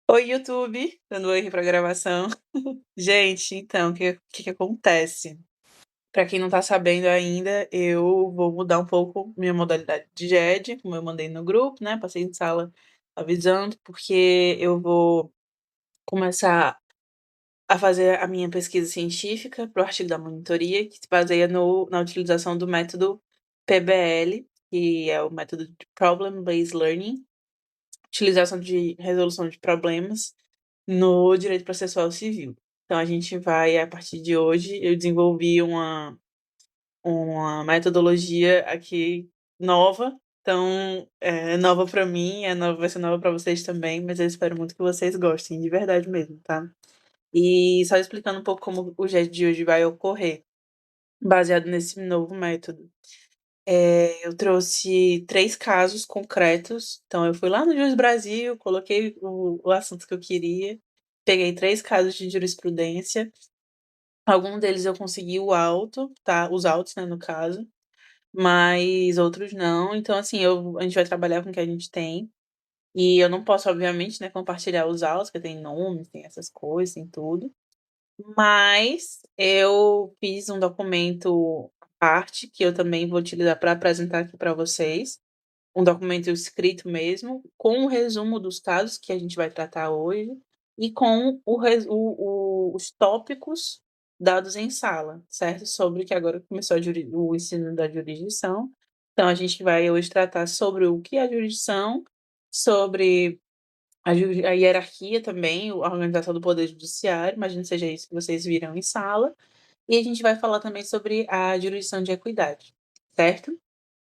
Oi, YouTube, dando oi aqui pra gravação. Gente, então, o que acontece? Pra quem não tá sabendo ainda, eu vou mudar um pouco minha modalidade de GED, como eu mandei no grupo, né? Passei em sala avisando, porque eu vou começar a fazer a minha pesquisa científica pro artigo da monitoria, que se baseia na utilização do método PBL, que é o método de Problem Based Learning, utilização de resolução de problemas no direito processual civil. Então, a gente vai, a partir de hoje, eu desenvolvi uma metodologia aqui nova. Então, é nova para mim, vai ser nova para vocês também, mas eu espero muito que vocês gostem, de verdade mesmo, tá? E só explicando um pouco como o GED de hoje vai ocorrer, baseado nesse novo método. Eu trouxe 3 casos concretos. Então, eu fui lá no Juiz Brasil, coloquei o assunto que eu queria, peguei 3 casos de jurisprudência. Algum deles eu consegui o auto, tá? Os autos, né, no caso, mas outros não. Então, assim, a gente vai trabalhar com o que a gente tem. E eu não posso, obviamente, né, compartilhar os autos, porque tem nomes, tem essas coisas, tem tudo. Mas eu fiz um documento à parte que eu também vou utilizar para apresentar aqui para vocês. Um documento escrito mesmo, com o resumo dos casos que a gente vai tratar hoje e com os tópicos dados em sala, certo? Sobre que agora começou o ensino da jurisdição. Então, a gente vai hoje tratar sobre o que é a jurisdição, sobre a hierarquia também, a organização do Poder Judiciário, imagino que seja isso que vocês viram em sala. E a gente vai falar também sobre a jurisdição de equidade, certo?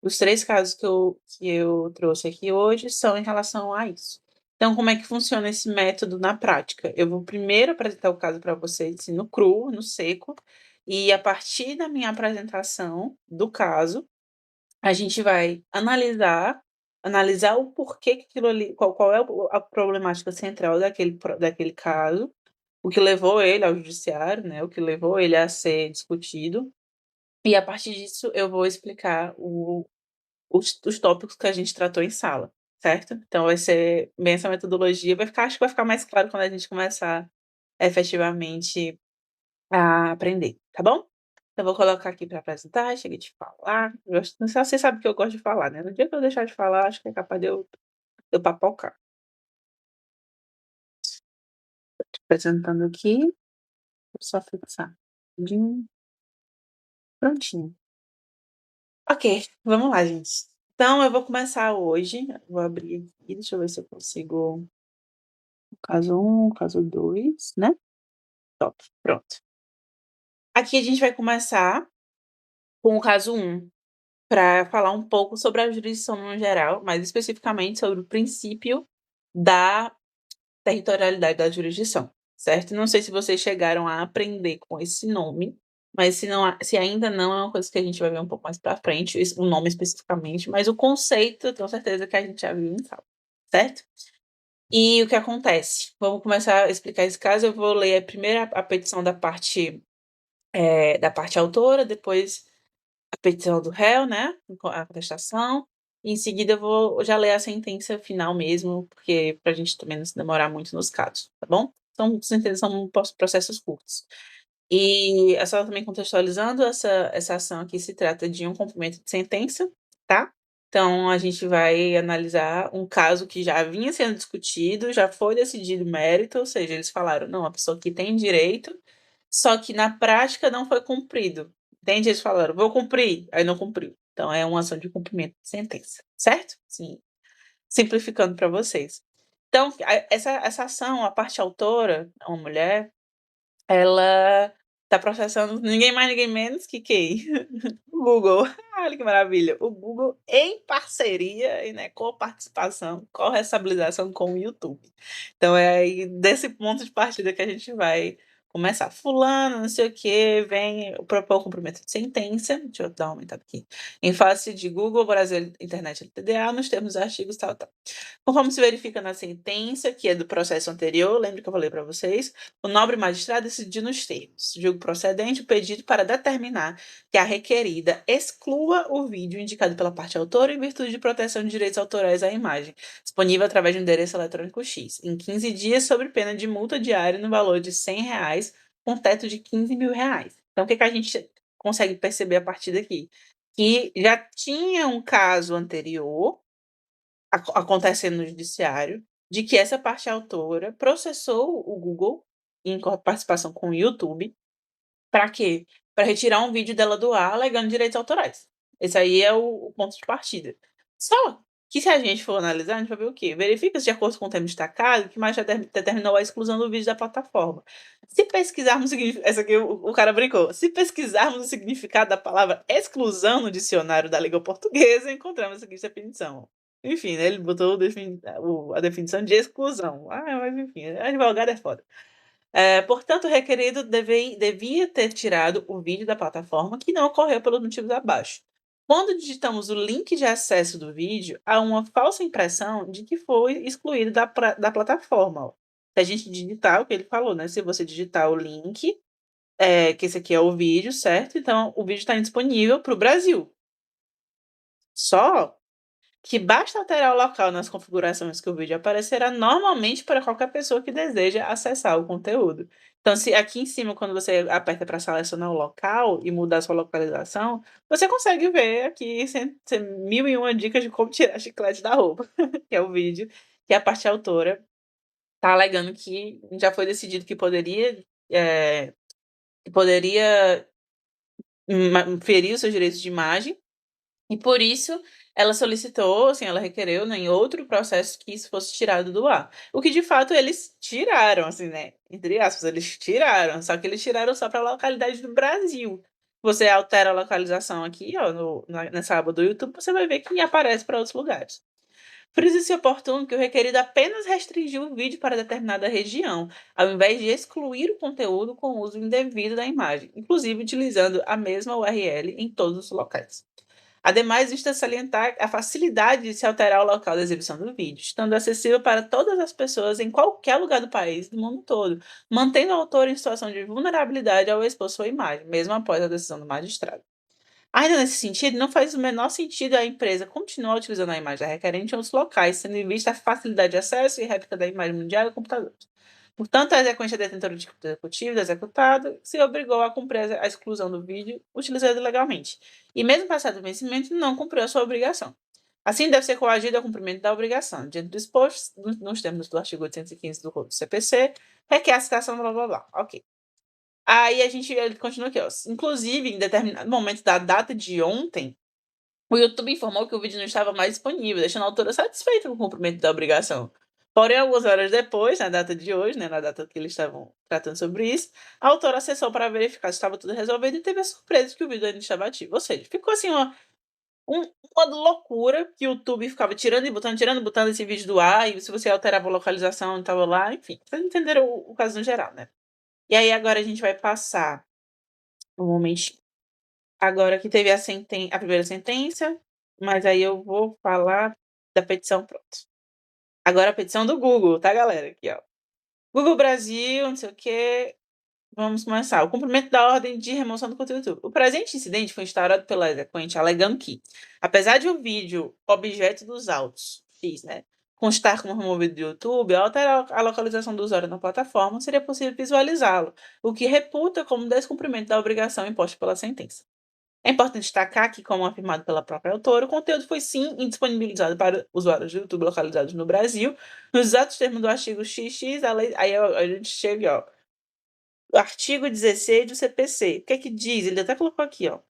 Os 3 casos que eu trouxe aqui hoje são em relação a isso. Então, como é que funciona esse método na prática? Eu vou primeiro apresentar o caso para vocês, assim, no cru, no seco, e a partir da minha apresentação do caso, a gente vai analisar o porquê que aquilo ali, qual é a problemática central daquele caso, o que levou ele ao judiciário, né, o que levou ele a ser discutido, e a partir disso eu vou explicar os tópicos que a gente tratou em sala, certo? Então vai ser bem essa metodologia, acho que vai ficar mais claro quando a gente começar efetivamente a aprender, tá bom? Então vou colocar aqui para apresentar, cheguei de falar, não sei se você sabe que eu gosto de falar, né, no dia que eu deixar de falar, acho que é capaz de eu papocar. Apresentando aqui, vou só fixar rapidinho, prontinho. Ok, vamos lá, gente. Então eu vou começar hoje, vou abrir aqui, deixa eu ver se eu consigo o caso 1, o caso 2, né? Top, pronto. Aqui a gente vai começar com o caso 1, para falar um pouco sobre a jurisdição no geral, mais especificamente sobre o princípio da territorialidade da jurisdição, certo? Não sei se vocês chegaram a aprender com esse nome, mas se ainda não, é uma coisa que a gente vai ver um pouco mais para frente, o nome especificamente, mas o conceito, eu tenho certeza que a gente já viu em sala, certo? E o que acontece? Vamos começar a explicar esse caso. Eu vou ler primeiro a petição da parte autora, depois a petição do réu, né, a contestação, e em seguida eu vou já ler a sentença final mesmo, porque pra gente também não se demorar muito nos casos, tá bom? Então, sentenças são processos curtos. E só também contextualizando, essa ação aqui se trata de um cumprimento de sentença, tá? Então, a gente vai analisar um caso que já vinha sendo discutido, já foi decidido o mérito, ou seja, eles falaram, não, a pessoa aqui tem direito, só que na prática não foi cumprido. Entende? Eles falaram, vou cumprir, aí não cumpriu. Então, é uma ação de cumprimento de sentença, certo? Sim, simplificando para vocês. Então, essa ação, a parte autora, uma mulher, ela está processando ninguém mais, ninguém menos que quem? O Google. Olha que maravilha. O Google em parceria e, né, coparticipação, corresponsabilização com o YouTube. Então é aí desse ponto de partida que a gente vai começar. Fulano, não sei o que, vem propor o cumprimento de sentença. Deixa eu dar uma aumentada aqui. Em face de Google, Brasil Internet LTDA, nos termos dos artigos, tal, tal. Conforme se verifica na sentença, que é do processo anterior, lembra que eu falei para vocês, o nobre magistrado decidiu nos termos. Julgo procedente o pedido para determinar que a requerida exclua o vídeo indicado pela parte autora em virtude de proteção de direitos autorais à imagem, disponível através de um endereço eletrônico X, em 15 dias, sob pena de multa diária no valor de R$ 100, com teto de R$ 15.000. Então, o que a gente consegue perceber a partir daqui? Que já tinha um caso anterior acontecendo no judiciário, de que essa parte autora processou o Google, em participação com o YouTube, para quê? Para retirar um vídeo dela do ar alegando direitos autorais. Esse aí é o ponto de partida. Só que se a gente for analisar, a gente vai ver o quê? Verifica-se de acordo com o termo destacado que mais determinou a exclusão do vídeo da plataforma. Se pesquisarmos essa aqui o cara brincou. Se pesquisarmos o significado da palavra exclusão no dicionário da língua portuguesa, encontramos a seguinte definição. Enfim, né, ele botou a definição de exclusão. Mas enfim, advogado é foda. Portanto, o requerido devia ter tirado o vídeo da plataforma, que não ocorreu pelos motivos abaixo. Quando digitamos o link de acesso do vídeo, há uma falsa impressão de que foi excluído da plataforma. Ó. Se a gente digitar o que ele falou, né? Se você digitar o link, que esse aqui é o vídeo, certo? Então, o vídeo está indisponível para o Brasil. Só que basta alterar o local nas configurações que o vídeo aparecerá normalmente para qualquer pessoa que deseja acessar o conteúdo. Então, se aqui em cima, quando você aperta para selecionar o local e mudar a sua localização, você consegue ver aqui mil e uma dicas de como tirar chiclete da roupa, que é o vídeo, que a parte autora está alegando que já foi decidido que poderia ferir os seus direitos de imagem, e por isso ela solicitou, assim, ela requereu, né, em outro processo que isso fosse tirado do ar. O que de fato eles tiraram, assim, né? Entre aspas, eles tiraram, só que eles tiraram só para a localidade do Brasil. Você altera a localização aqui, ó, nessa aba do YouTube, você vai ver que aparece para outros lugares. Frisa-se oportuno que o requerido apenas restringiu o vídeo para determinada região, ao invés de excluir o conteúdo com o uso indevido da imagem, inclusive utilizando a mesma URL em todos os locais. Ademais, vista salientar a facilidade de se alterar o local da exibição do vídeo, estando acessível para todas as pessoas em qualquer lugar do país e do mundo todo, mantendo o autor em situação de vulnerabilidade ao expor sua imagem, mesmo após a decisão do magistrado. Ainda nesse sentido, não faz o menor sentido a empresa continuar utilizando a imagem da requerente em outros locais, tendo em vista a facilidade de acesso e réplica da imagem mundial em computadores. Portanto, a exequência detentora de executivo do executado se obrigou a cumprir a exclusão do vídeo utilizado ilegalmente, e mesmo passado o vencimento, não cumpriu a sua obrigação. Assim, deve ser coagido ao cumprimento da obrigação. Diante do exposto, nos termos do artigo 815 do Código CPC, requer a citação, blá, blá, blá. Ok. Aí ele continua aqui, ó. Inclusive, em determinado momento da data de ontem, o YouTube informou que o vídeo não estava mais disponível, deixando a autora satisfeita com o cumprimento da obrigação. Porém, algumas horas depois, na data de hoje, né, na data que eles estavam tratando sobre isso, a autora acessou para verificar se estava tudo resolvido e teve a surpresa de que o vídeo ainda estava ativo. Ou seja, ficou assim uma loucura que o YouTube ficava tirando e botando esse vídeo do ar, e se você alterava a localização, estava lá, enfim. Vocês entenderam o caso no geral, né? E aí agora a gente vai passar um momentinho. Agora que teve a primeira sentença, mas aí eu vou falar da petição, pronto. Agora a petição do Google, tá, galera? Aqui, ó. Google Brasil, não sei o quê. Vamos começar. O cumprimento da ordem de remoção do conteúdo do YouTube. O presente incidente foi instaurado pela exequente alegando que, apesar de o vídeo objeto dos autos, X, né, constar como removido do YouTube, ao alterar a localização do usuário na plataforma, seria possível visualizá-lo, o que reputa como descumprimento da obrigação imposta pela sentença. É importante destacar que, como afirmado pela própria autora, o conteúdo foi sim indisponibilizado para usuários de YouTube localizados no Brasil, nos exatos termos do artigo XX, aí a gente chega, ó, o artigo 16 do CPC. O que é que diz? Ele até colocou aqui, ó.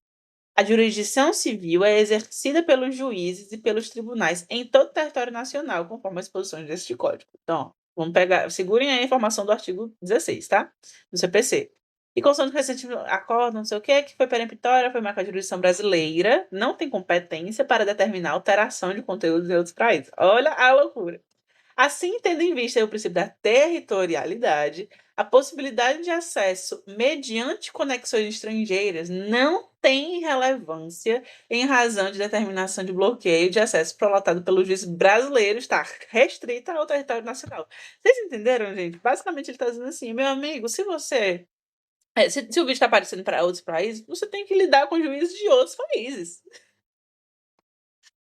A jurisdição civil é exercida pelos juízes e pelos tribunais em todo o território nacional, conforme as disposições deste código. Então, vamos pegar, segurem a informação do artigo 16, tá? Do CPC. E constante recente acordo, não sei o que foi peremptória, foi marca a jurisdição brasileira, não tem competência para determinar alteração de conteúdos em outros países. Olha a loucura. Assim, tendo em vista o princípio da territorialidade, a possibilidade de acesso mediante conexões estrangeiras não tem relevância em razão de determinação de bloqueio de acesso prolongado pelo juiz brasileiro estar restrita ao território nacional. Vocês entenderam, gente? Basicamente, ele está dizendo assim, meu amigo, se você se o vídeo está aparecendo para outros países, você tem que lidar com juízes de outros países.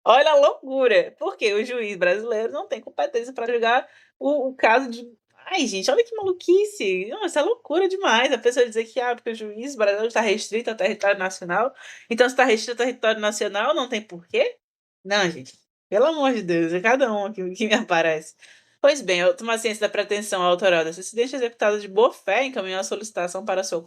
Olha a loucura, porque o juiz brasileiro não tem competência para julgar o caso de. Ai, gente, olha que maluquice! Não, isso é loucura demais. A pessoa dizer que porque o juiz brasileiro está restrito ao território nacional, então se está restrito ao território nacional, não tem porquê? Não, gente, pelo amor de Deus, é cada um aqui que me aparece. Pois bem, eu tomo ciência da pretensão autoral desse acidente executada de boa fé encaminhou a solicitação para seu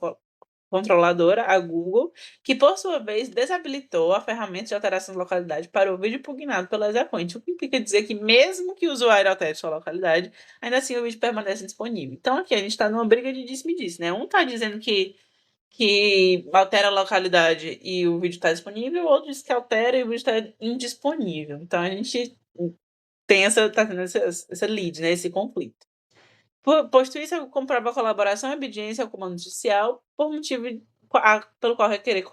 controladora, a Google, que por sua vez desabilitou a ferramenta de alteração de localidade para o vídeo impugnado pela exequente, o que implica dizer que mesmo que o usuário altere sua localidade, ainda assim o vídeo permanece disponível. Então aqui a gente está numa briga de disse-me-disse, né? Um está dizendo que altera a localidade e o vídeo está disponível, o outro diz que altera e o vídeo está indisponível. Então a gente tem tá tendo essa lead, né? Esse conflito. Posto isso, comprova a colaboração e obediência ao comando judicial por motivo pelo qual requerer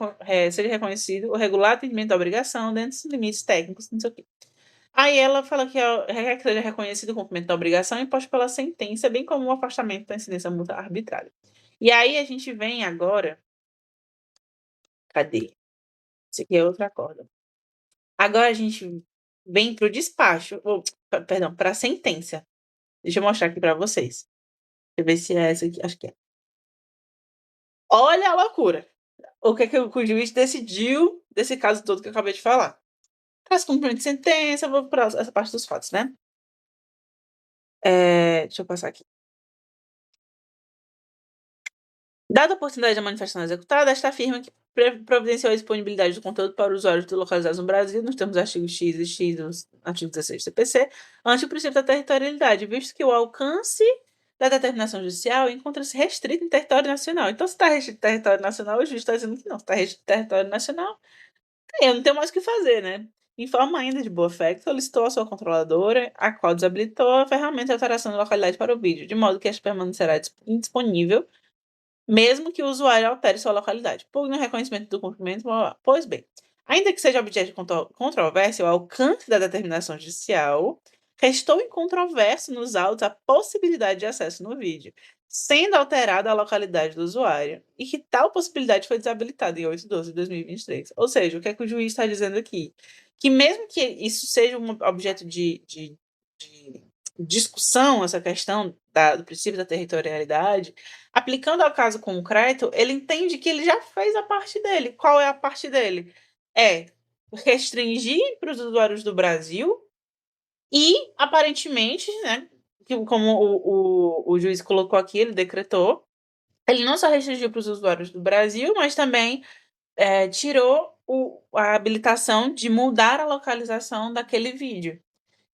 seja reconhecido o regular atendimento da obrigação dentro dos limites técnicos, não sei o quê. Aí ela fala que requer que seja reconhecido o cumprimento da obrigação imposta pela sentença, bem como o afastamento da incidência da multa arbitrária. E aí a gente vem agora. Cadê? Isso aqui é outra corda. Agora a gente vem para o despacho, perdão, para a sentença. Deixa eu mostrar aqui para vocês. Deixa eu ver se é essa aqui. Acho que é. Olha a loucura! O que o juiz decidiu desse caso todo que eu acabei de falar. Traz cumprimento de sentença, vou para essa parte dos fatos, né? Deixa eu passar aqui. Dada a oportunidade da manifestação executada, esta afirma que providenciou a disponibilidade do conteúdo para usuários localizados no Brasil, nos termos do artigo X e X do artigo 16 do CPC, ante o princípio da territorialidade, visto que o alcance da determinação judicial encontra-se restrito em território nacional. Então, se está restrito em território nacional, o juiz está dizendo que não. Se está restrito em território nacional, eu não tenho mais o que fazer, né? Em forma ainda de boa-fé, solicitou a sua controladora, a qual desabilitou a ferramenta de alteração de localidade para o vídeo, de modo que esta permanecerá indisponível mesmo que o usuário altere sua localidade. Por no reconhecimento do cumprimento, pois bem, ainda que seja objeto de controvérsia, o alcance da determinação judicial restou incontroverso nos autos a possibilidade de acesso no vídeo, sendo alterada a localidade do usuário, e que tal possibilidade foi desabilitada em 8/12/2023. Ou seja, o que é que o juiz está dizendo aqui? Que mesmo que isso seja um objeto de discussão, essa questão do princípio da territorialidade, aplicando ao caso concreto, ele entende que ele já fez a parte dele. Qual é a parte dele? É restringir para os usuários do Brasil e, aparentemente, né, como o juiz colocou aqui, ele decretou, ele não só restringiu para os usuários do Brasil, mas também tirou a habilitação de mudar a localização daquele vídeo.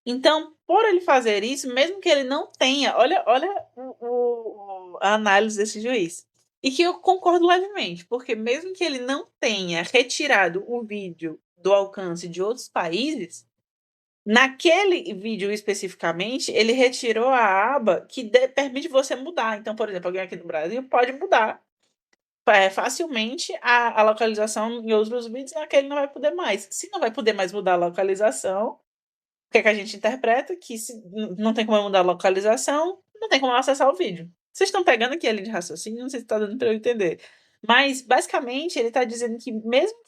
Então, por ele fazer isso, mesmo que ele não tenha, olha a análise desse juiz. E que eu concordo levemente, porque mesmo que ele não tenha retirado o vídeo do alcance de outros países, naquele vídeo especificamente, ele retirou a aba que permite você mudar. Então, por exemplo, alguém aqui no Brasil pode mudar facilmente a localização em outros vídeos, e naquele não vai poder mais. Se não vai poder mais mudar a localização, o que é que a gente interpreta? Que se não tem como mudar a localização, não tem como acessar o vídeo. Vocês estão pegando aqui a linha de raciocínio, não sei se está dando para eu entender. Mas, basicamente, ele está dizendo que mesmo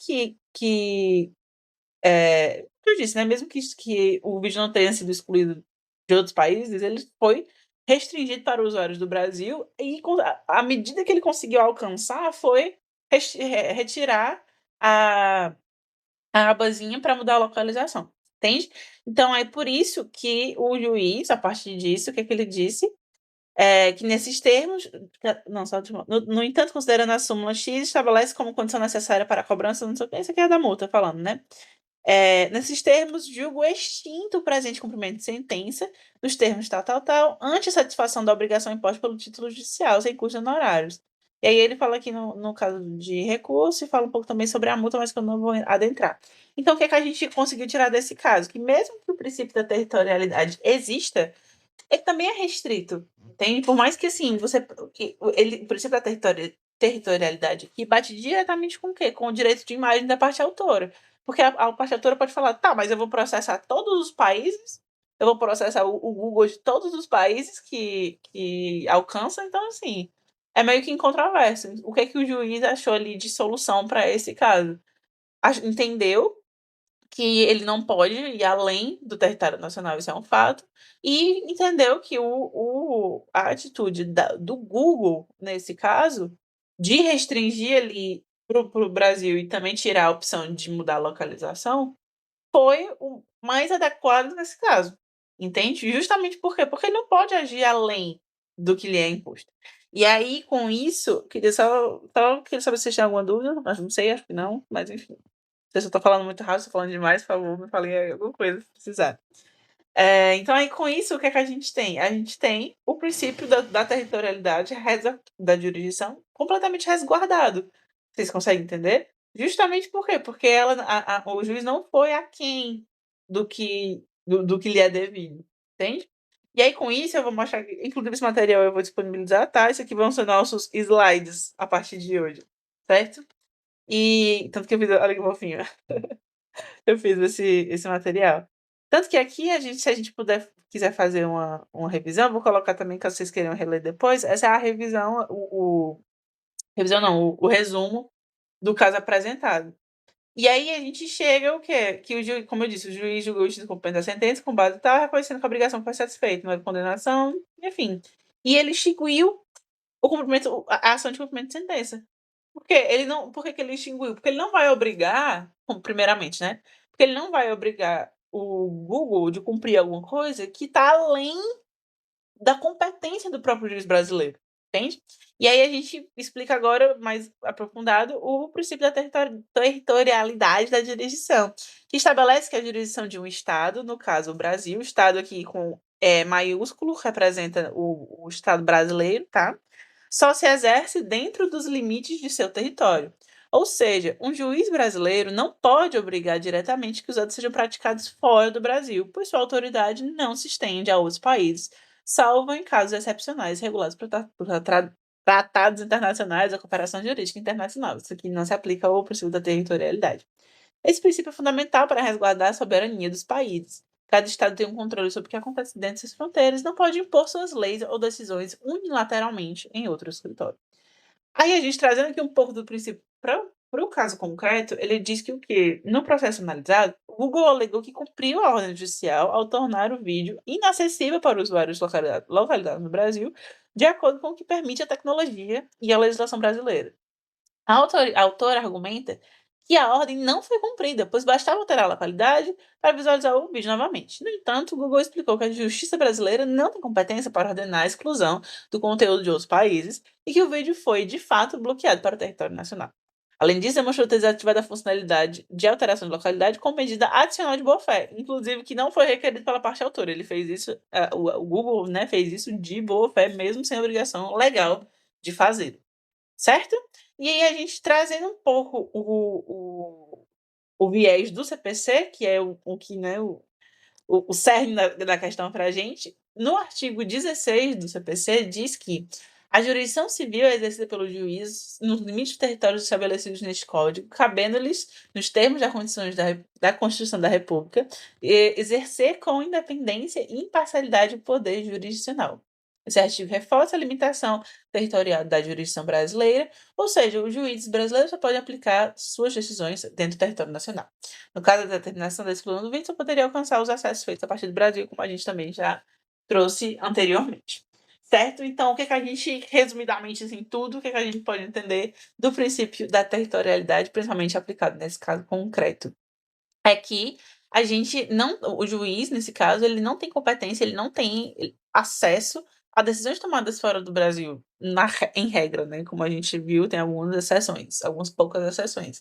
eu disse, né? Mesmo que o vídeo não tenha sido excluído de outros países, ele foi restringido para usuários do Brasil e a medida que ele conseguiu alcançar foi retirar a abazinha para mudar a localização, entende? Então é por isso que o juiz, a partir disso, o que é que ele disse? Que nesses termos, não, só no entanto, considerando a súmula X, estabelece como condição necessária para a cobrança, não sei o que, isso aqui é da multa falando, né? Nesses termos, julgo extinto o presente cumprimento de sentença, nos termos tal, ante a satisfação da obrigação imposta pelo título judicial, sem custos honorários. E aí ele fala aqui no caso de recurso e fala um pouco também sobre a multa, mas que eu não vou adentrar. Então, o que é que a gente conseguiu tirar desse caso? Que mesmo que o princípio da territorialidade exista, ele também é restrito, entende? Por mais que, assim, o princípio da territorialidade aqui bate diretamente com o quê? Com o direito de imagem da parte autora. Porque a parte autora pode falar, tá, mas eu vou processar todos os países, eu vou processar o Google de todos os países que alcançam, então, assim, é meio que incontroverso. O que é que o juiz achou ali de solução para esse caso? Entendeu que ele não pode ir além do território nacional, isso é um fato, e entendeu que a atitude do Google, nesse caso, de restringir ali para o Brasil e também tirar a opção de mudar a localização, foi o mais adequado nesse caso, entende? Justamente por quê? Porque ele não pode agir além do que lhe é imposto. E aí, com isso, queria saber se vocês têm alguma dúvida, mas não sei, acho que não, mas enfim. Não sei se eu tô falando muito rápido, se tô falando demais, por favor, me falem aí alguma coisa, se precisar. Então aí com isso, o que é que a gente tem? A gente tem o princípio da territorialidade da jurisdição completamente resguardado. Vocês conseguem entender? Justamente por quê? Porque o juiz não foi aquém do que lhe é devido, entende? E aí com isso eu vou mostrar, inclusive esse material eu vou disponibilizar, tá? Isso aqui vão ser nossos slides a partir de hoje, certo? E tanto que eu fiz, olha que fofinho. Eu fiz esse material. Tanto que aqui se a gente quiser fazer uma revisão, eu vou colocar também, caso vocês queiram reler depois, essa é a revisão, revisão não, o resumo do caso apresentado. E aí a gente chega o quê? Que o juiz, como eu disse, o juiz julgou o cumprimento da sentença com base em tal, reconhecendo que a obrigação foi satisfeita, não houve condenação, enfim. E ele extinguiu a ação de cumprimento de sentença. Por que que ele extinguiu? Porque ele não vai obrigar, primeiramente, né? Porque ele não vai obrigar o Google de cumprir alguma coisa que está além da competência do próprio juiz brasileiro, entende? E aí a gente explica agora, mais aprofundado, o princípio da territorialidade da jurisdição, que estabelece que a jurisdição de um Estado, no caso o Brasil, o Estado aqui com maiúsculo, representa o Estado brasileiro, tá? Só se exerce dentro dos limites de seu território. Ou seja, um juiz brasileiro não pode obrigar diretamente que os atos sejam praticados fora do Brasil, pois sua autoridade não se estende a outros países, salvo em casos excepcionais regulados por tratados internacionais ou cooperação jurídica internacional. Isso aqui não se aplica ao princípio da territorialidade. Esse princípio é fundamental para resguardar a soberania dos países. Cada Estado tem um controle sobre o que acontece dentro de suas fronteiras e não pode impor suas leis ou decisões unilateralmente em outro escritório. Aí a gente trazendo aqui um pouco do princípio para o caso concreto, ele diz que o quê? No processo analisado, o Google alegou que cumpriu a ordem judicial ao tornar o vídeo inacessível para usuários localizados no Brasil, de acordo com o que permite a tecnologia e a legislação brasileira. A autora argumenta que a ordem não foi cumprida, pois bastava alterar a localidade para visualizar o vídeo novamente. No entanto, o Google explicou que a justiça brasileira não tem competência para ordenar a exclusão do conteúdo de outros países e que o vídeo foi, de fato, bloqueado para o território nacional. Além disso, demonstrou ter desativado a funcionalidade de alteração de localidade com medida adicional de boa-fé, inclusive que não foi requerido pela parte autora. Ele fez isso, o Google, né, fez isso de boa-fé, mesmo sem obrigação legal de fazer. Certo? E aí a gente trazendo um pouco o viés do CPC, que é o que, né, o cerne da questão para a gente, no artigo 16 do CPC diz que a jurisdição civil é exercida pelo juiz nos limites de territórios estabelecidos neste código, cabendo-lhes, nos termos das condições da Constituição da República, exercer com independência e imparcialidade o poder jurisdicional. Esse artigo reforça a limitação territorial da jurisdição brasileira, ou seja, os juízes brasileiros só podem aplicar suas decisões dentro do território nacional. No caso da determinação da exclusão do vídeo, só poderia alcançar os acessos feitos a partir do Brasil, como a gente também já trouxe anteriormente. Certo? Então, o que, que a gente, resumidamente, assim, tudo, o que, que a gente pode entender do princípio da territorialidade, principalmente aplicado nesse caso concreto? É que a gente não, o juiz, nesse caso, ele não tem competência, ele não tem acesso a decisões tomadas fora do Brasil, em regra, né? Como a gente viu, tem algumas exceções, algumas poucas exceções.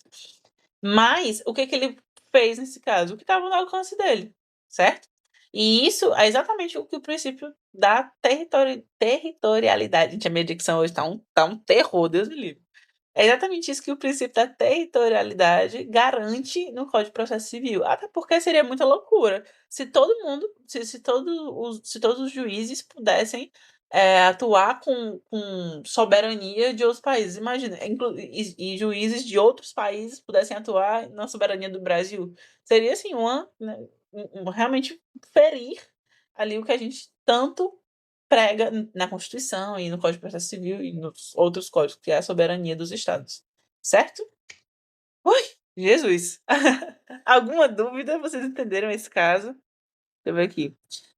Mas o que que ele fez nesse caso? O que estava no alcance dele, certo? E isso é exatamente o que o princípio da territorialidade. Gente, a minha dicção hoje tá um terror, Deus me livre. É exatamente isso que o princípio da territorialidade garante no Código de Processo Civil. Até porque seria muita loucura se todo mundo, se todos os juízes pudessem atuar com soberania de outros países. Imagina, e juízes de outros países pudessem atuar na soberania do Brasil. Seria assim, né, realmente ferir ali o que a gente tanto prega na Constituição e no Código de Processo Civil e nos outros códigos, que é a soberania dos estados. Certo? Ui, Jesus! Alguma dúvida? Vocês entenderam esse caso? Deixa eu ver aqui.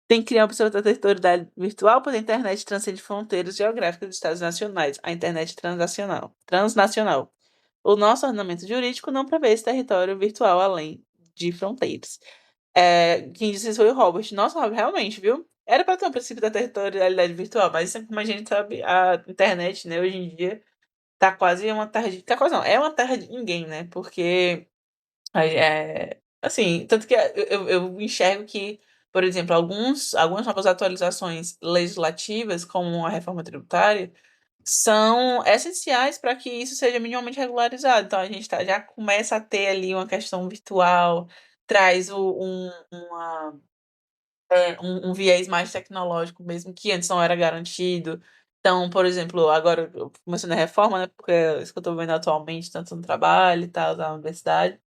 Tem que criar uma territorialidade virtual, pois a internet transcende fronteiras geográficas dos estados nacionais. A internet transnacional. O nosso ordenamento jurídico não prevê esse território virtual além de fronteiras. Quem disse isso foi o Robert. Nossa, Robert, realmente, viu? Era para ter um princípio da territorialidade virtual, mas como a gente sabe, a internet, né, hoje em dia, tá quase uma terra de. Tá quase não, é uma terra de ninguém, né? Porque. Assim, tanto que eu enxergo que, por exemplo, algumas novas atualizações legislativas, como a reforma tributária, são essenciais para que isso seja minimamente regularizado. Então, a gente já começa a ter ali uma questão virtual, traz um viés mais tecnológico mesmo, que antes não era garantido. Então, por exemplo, agora começando a reforma, né, porque é isso que eu estou vendo atualmente, tanto no trabalho e tal, na universidade,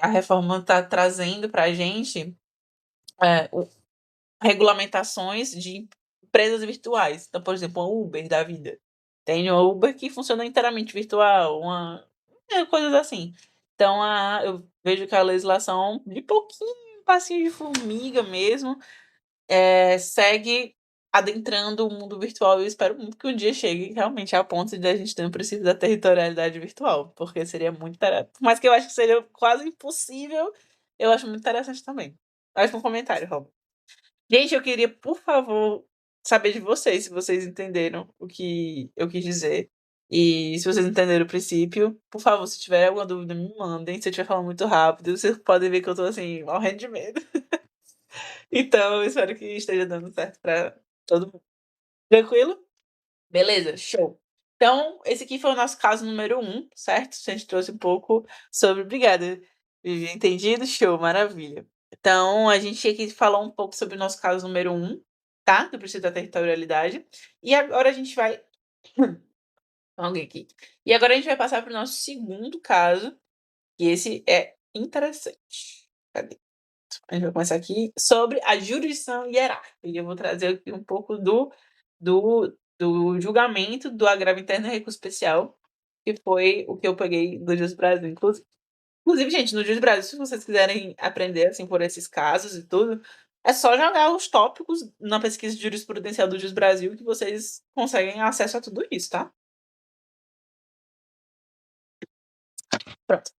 a reforma está trazendo para a gente regulamentações de empresas virtuais. Então, por exemplo, uma Uber da vida. Tem uma Uber que funciona inteiramente virtual, coisas assim. Então, eu vejo que a legislação, de pouquinho, passinho de formiga mesmo, segue adentrando o mundo virtual. Eu espero muito que um dia chegue realmente a ponto de a gente ter um princípio da territorialidade virtual, porque seria muito interessante. Mas que eu acho que seria quase impossível, eu acho muito interessante também. Mais um comentário, Rob. Gente, eu queria, por favor, saber de vocês, se vocês entenderam o que eu quis dizer. E se vocês entenderam o princípio, por favor, se tiver alguma dúvida, me mandem. Se eu estiver falando muito rápido, vocês podem ver que eu tô assim, morrendo de medo. Então, eu espero que esteja dando certo pra todo mundo. Tranquilo? Beleza, show. Então, esse aqui foi o nosso caso número um, certo? A gente trouxe um pouco sobre. Obrigada, Vivi. Entendido? Show, maravilha. Então, a gente aqui falou um pouco sobre o nosso caso número um, tá? Do princípio da territorialidade. E agora a gente vai. Alguém aqui. E agora a gente vai passar para o nosso segundo caso, que esse é interessante. Cadê? A gente vai começar aqui sobre a jurisdição hierárquica. E eu vou trazer aqui um pouco do julgamento do agravo interno e recurso especial, que foi o que eu peguei do Jus Brasil. Inclusive, gente, no Jus Brasil, se vocês quiserem aprender assim por esses casos e tudo, é só jogar os tópicos na pesquisa de jurisprudencial do Jus Brasil que vocês conseguem acesso a tudo isso, tá? Pronto.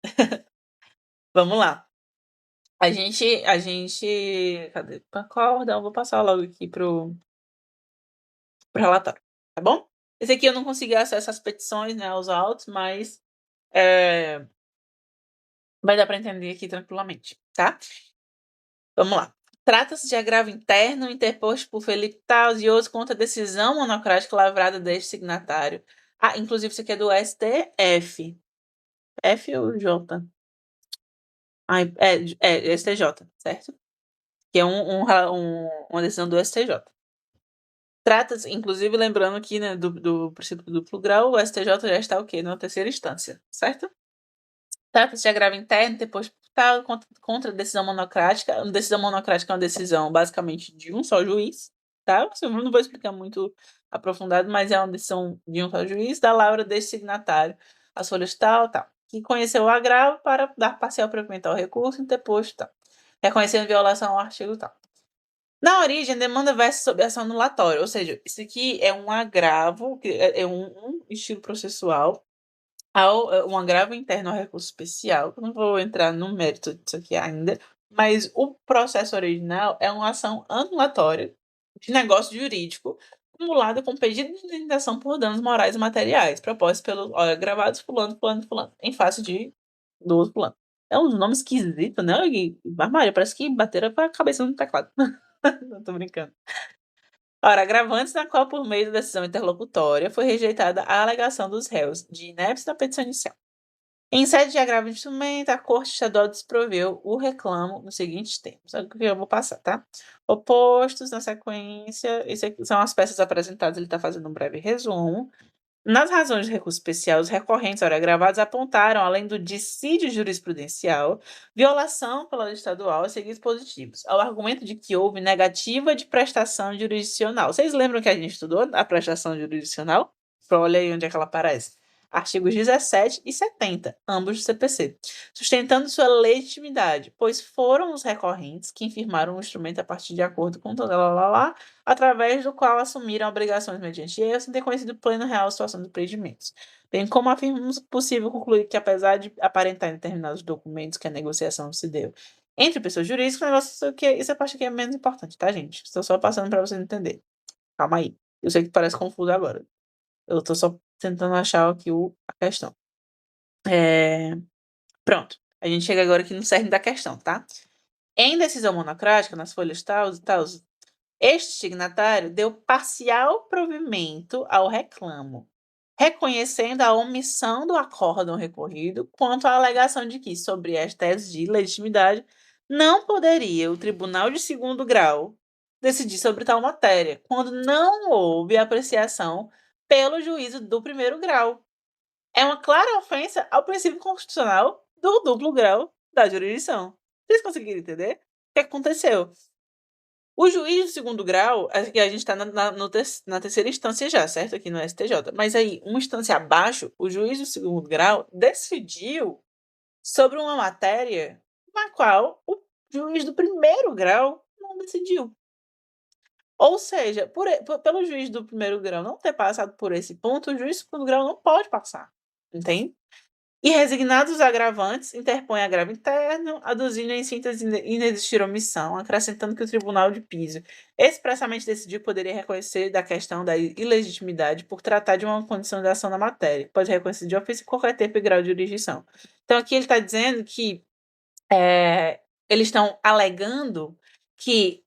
Vamos lá. A gente. Cadê? Qual ordem? Eu vou passar logo aqui pro relatório, tá bom? Esse aqui eu não consegui acesso às petições, né, aos autos, mas vai dar para entender aqui tranquilamente, tá? Vamos lá. Trata-se de agravo interno interposto por Felipe Taus e outros contra a decisão monocrática lavrada deste signatário. Inclusive isso aqui é do STF. F ou J? Ai, STJ, certo? Que é uma decisão do STJ. Trata-se, inclusive, lembrando aqui, né, do princípio do duplo grau, o STJ já está o quê? Na terceira instância, certo? Trata-se de agravo interno, depois tal, contra decisão monocrática. Decisão monocrática é uma decisão, basicamente, de um só juiz, tá? Eu não vou explicar muito aprofundado, mas é uma decisão de um só juiz, da Laura deste signatário, as folhas tal, que conheceu o agravo para dar parcial provimento ao recurso interposto, tal. Reconhecendo violação ao artigo tal. Na origem, a demanda versa sob ação anulatória, ou seja, isso aqui é um agravo, que é um estilo processual, um agravo interno ao recurso especial. Eu não vou entrar no mérito disso aqui ainda, mas o processo original é uma ação anulatória de negócio jurídico acumulada com pedido de indenização por danos morais e materiais, propostos pelo agravados fulano, fulano, fulano, em face do outro fulano. É um nome esquisito, né? Maria, parece que bateram com a cabeça no teclado. Não tô brincando. Ora, agravantes na qual, por meio da decisão interlocutória, foi rejeitada a alegação dos réus de inépcia na petição inicial. Em sede de agravo de instrumento, a Corte Estadual desproveu o reclamo nos seguintes termos. É o que eu vou passar, tá? Opostos, na sequência, isso aqui são as peças apresentadas, ele está fazendo um breve resumo. Nas razões de recurso especial, os recorrentes ora agravados apontaram, além do dissídio jurisprudencial, violação pela lei estadual e seguintes positivos, ao argumento de que houve negativa de prestação jurisdicional. Vocês lembram que a gente estudou a prestação jurisdicional? Olha aí onde é que ela aparece. Artigos 17 e 70, ambos do CPC, sustentando sua legitimidade, pois foram os recorrentes que firmaram o instrumento a partir de acordo com através do qual assumiram obrigações mediante erro, sem ter conhecido pleno e real situação dos procedimentos. Bem como afirmamos possível concluir que, apesar de aparentar em determinados documentos que a negociação se deu entre pessoas jurídicas, o negócio que essa parte aqui é menos importante, tá, gente? Estou só passando para vocês entenderem. Calma aí. Eu sei que parece confuso agora. Eu estou só tentando achar aqui a questão. Pronto. A gente chega agora aqui no cerne da questão, tá? Em decisão monocrática, nas folhas tal e tal, este signatário deu parcial provimento ao reclamo, reconhecendo a omissão do acórdão recorrido quanto à alegação de que, sobre as teses de legitimidade, não poderia o Tribunal de Segundo Grau decidir sobre tal matéria, quando não houve apreciação pelo juízo do primeiro grau. É uma clara ofensa ao princípio constitucional do duplo grau da jurisdição. Vocês conseguiram entender? O que aconteceu? O juiz do segundo grau, aqui a gente está na terceira instância já, certo? Aqui no STJ. Mas aí, uma instância abaixo, o juiz do segundo grau decidiu sobre uma matéria na qual o juiz do primeiro grau não decidiu. Ou seja, pelo juiz do primeiro grau não ter passado por esse ponto, o juiz do segundo grau não pode passar. Entende? E resignados os agravantes, interpõe agravo interno, aduzindo em síntese inexistir omissão, acrescentando que o Tribunal de Piso expressamente decidiu que poderia reconhecer da questão da ilegitimidade por tratar de uma condição de ação na matéria, pode reconhecer de ofício em qualquer tempo e grau de jurisdição. Então, aqui ele está dizendo que eles estão alegando que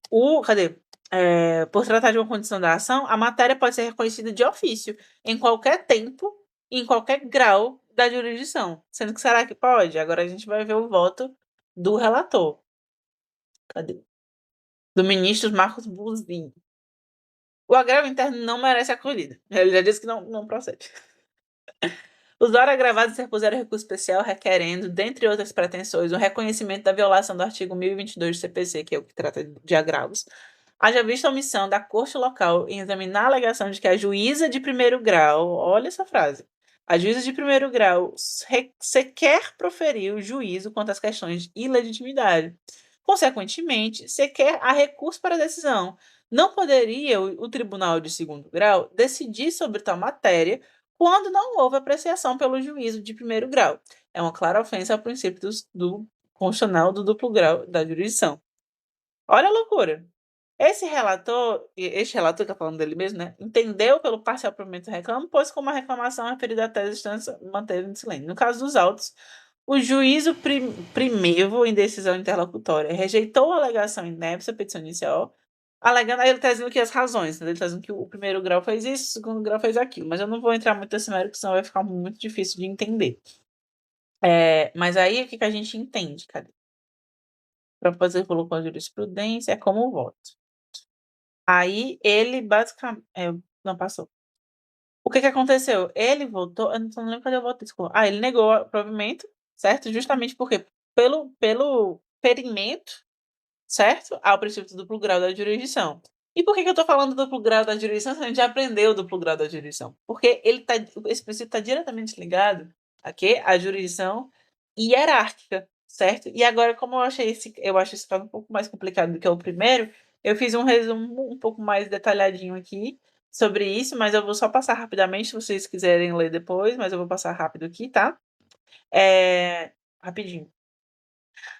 por tratar de uma condição da ação, a matéria pode ser reconhecida de ofício, em qualquer tempo e em qualquer grau da jurisdição. Sendo que será que pode? Agora a gente vai ver o voto do relator. Cadê? Do ministro Marcos Buzzi. O agravo interno não merece acolhida. Ele já disse que não procede. Os ora agravados interpuseram recurso especial requerendo, dentre outras pretensões, o reconhecimento da violação do artigo 1022 do CPC, que é o que trata de agravos, haja vista a omissão da corte local em examinar a alegação de que a juíza de primeiro grau, olha essa frase, a juíza de primeiro grau sequer proferiu juízo quanto às questões de ilegitimidade. Consequentemente, sequer há recurso para a decisão. Não poderia o Tribunal de Segundo Grau decidir sobre tal matéria quando não houve apreciação pelo juízo de primeiro grau. É uma clara ofensa ao princípio do constitucional do duplo grau da jurisdição. Olha a loucura. Este relator que está falando dele mesmo, né, entendeu pelo parcial provimento do reclamo, pois como a reclamação referida à tese instância manteve em silêncio. No caso dos autos, o juízo primevo em decisão interlocutória rejeitou a alegação inépcia, petição inicial, alegando, aí ele está dizendo que as razões, né, ele está dizendo que o primeiro grau fez isso, o segundo grau fez aquilo, mas eu não vou entrar muito nesse mérito, senão vai ficar muito difícil de entender. Mas aí o que a gente entende? Cadê? Para fazer colocou a jurisprudência, é como voto. Aí ele basicamente. Não passou. O que aconteceu? Ele votou. Eu não lembro cadê o voto. Desculpa. Ele negou o provimento, certo? Justamente porque, pelo ferimento, certo? Ao princípio do duplo grau da jurisdição. E por que eu tô falando do duplo grau da jurisdição? Se a gente já aprendeu o duplo grau da jurisdição. Porque esse princípio está diretamente ligado a quê? À jurisdição hierárquica, certo? E agora, como eu acho esse caso um pouco mais complicado do que o primeiro, eu fiz um resumo um pouco mais detalhadinho aqui sobre isso, mas eu vou só passar rapidamente, se vocês quiserem ler depois, mas eu vou passar rápido aqui, tá? Rapidinho.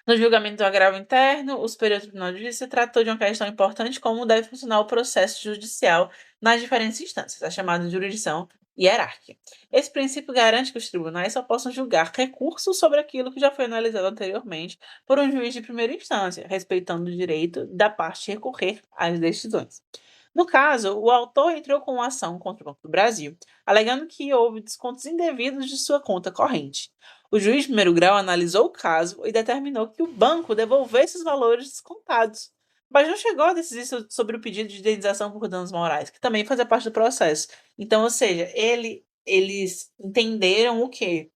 No julgamento do agravo interno, o Superior Tribunal de Justiça tratou de uma questão importante como deve funcionar o processo judicial nas diferentes instâncias, a chamada jurisdição hierárquica. Esse princípio garante que os tribunais só possam julgar recursos sobre aquilo que já foi analisado anteriormente por um juiz de primeira instância, respeitando o direito da parte recorrer às decisões. No caso, o autor entrou com uma ação contra o Banco do Brasil, alegando que houve descontos indevidos de sua conta corrente. O juiz de primeiro grau analisou o caso e determinou que o banco devolvesse os valores descontados, mas não chegou a decidir sobre o pedido de indenização por danos morais, que também fazia parte do processo. Então, ou seja, eles entenderam o quê?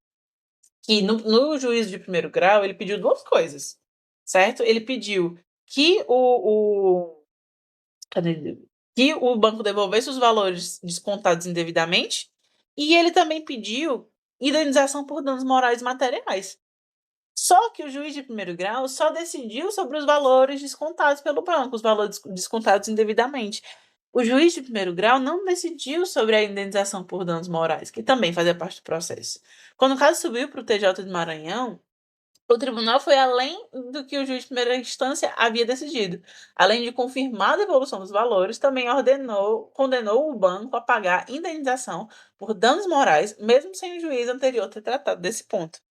Que no juízo de primeiro grau ele pediu duas coisas, certo? Ele pediu que cadê? Que o banco devolvesse os valores descontados indevidamente e ele também pediu indenização por danos morais e materiais. Só que o juiz de primeiro grau só decidiu sobre os valores descontados pelo banco, os valores descontados indevidamente. O juiz de primeiro grau não decidiu sobre a indenização por danos morais, que também fazia parte do processo. Quando o caso subiu para o TJ de Maranhão, o tribunal foi além do que o juiz de primeira instância havia decidido. Além de confirmar a devolução dos valores, também condenou o banco a pagar indenização por danos morais, mesmo sem o juiz anterior ter tratado desse ponto.